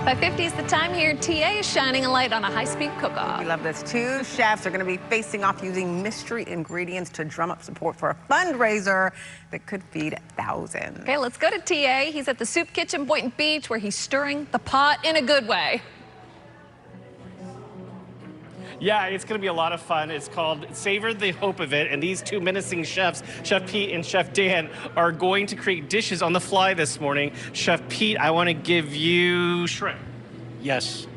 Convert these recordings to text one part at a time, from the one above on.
5:50 is the time here. TA is shining a light on a high-speed cook-off. We love this. Two chefs are going to be facing off using mystery ingredients to drum up support for a fundraiser that could feed thousands. Okay, let's go to TA. He's at the Soup Kitchen, Boynton Beach, where he's stirring the pot in a good way. Yeah, it's going to be a lot of fun. It's called Savor the Hope of It, and these two menacing chefs, Chef Pete and Chef Dan, are going to create dishes on the fly this morning. Chef Pete, I want to give you shrimp. Yes.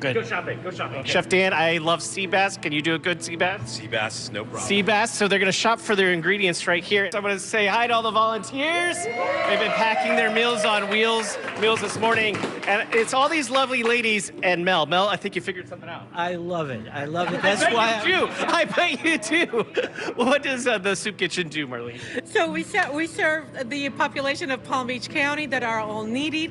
Good. Go shopping, go shopping. Okay. Chef Dan, I love sea bass. Can you do a good sea bass? Sea bass, no problem. Sea bass, so they're going to shop for their ingredients right here. So I'm going to say hi to all the volunteers. They've been packing their meals on meals this morning. And it's all these lovely ladies and Mel. Mel, I think you figured something out. I love it. I love it. That's why I bet you do. What does the Soup Kitchen do, Marlene? So we serve the population of Palm Beach County that are all needy,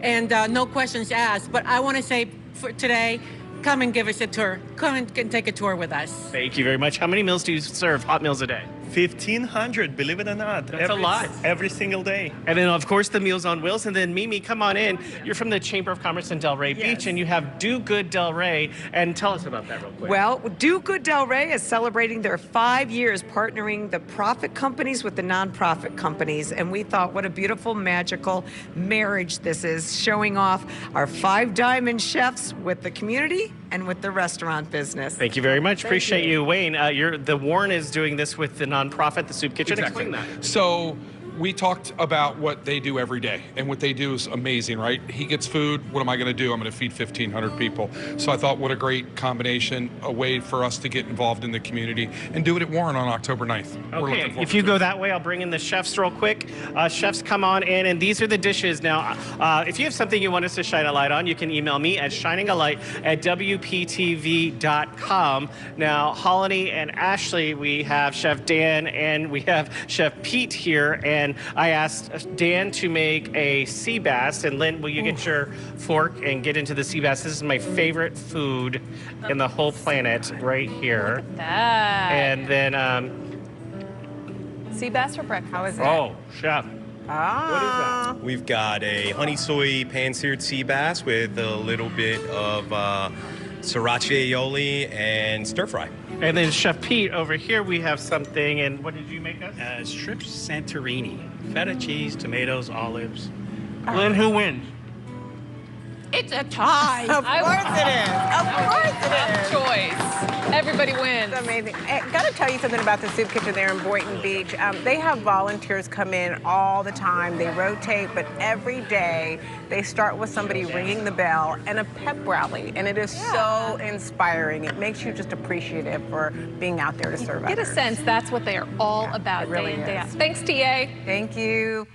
and no questions asked. But I want to say for today, come and give us a tour. Come and take a tour with us. Thank you very much. How many meals do you serve, hot meals a day? 1,500, believe it or not. That's a lot. Every single day. And then, of course, the Meals on Wheels. And then, Mimi, come on in. You're from the Chamber of Commerce in Delray Beach, and you have Do Good Delray. And tell us about that real quick. Well, Do Good Delray is celebrating their 5 years partnering the profit companies with the nonprofit companies. And we thought, what a beautiful, magical marriage this is, showing off our 5 diamond chefs with the community and with the restaurant business. Thank you very much. Appreciate you. Wayne, the Warren is doing this with the nonprofit, the Soup Kitchen. Exactly. Explain that. So we talked about what they do every day, and what they do is amazing, right? He gets food. What am I going to do? I'm going to feed 1,500 people. So I thought, what a great combination, a way for us to get involved in the community and do it at Warren on October 9th. Okay, if you go that way, I'll bring in the chefs real quick. Chefs, come on in, and these are the dishes. Now, if you have something you want us to shine a light on, you can email me at shiningalight@WPTV.com. Now, Holly and Ashley, we have Chef Dan and we have Chef Pete here, and I asked Dan to make a sea bass. And Lynn, will you get your fork and get into the sea bass? This is my favorite food in the whole planet right here. Look at that. And then, sea bass for breakfast. How is it? oh, chef. Ah. What is that? We've got a honey soy pan-seared sea bass with a little bit of sriracha aioli and stir fry. And then Chef Pete, over here we have something, and what did you make us? shrimp Santorini, feta cheese, tomatoes, olives. Lynn, who wins? It's a tie. Of course it is. Of course it is. Choice. Everybody wins. It's amazing. I got to tell you something about the Soup Kitchen there in Boynton Beach. They have volunteers come in all the time. They rotate, but every day they start with somebody ringing the bell and a pep rally, and it is so inspiring. It makes you just appreciative for being out there to serve Get a others. sense that's what they are all about, it really day in, day out. is. Thanks, TA. Thank you.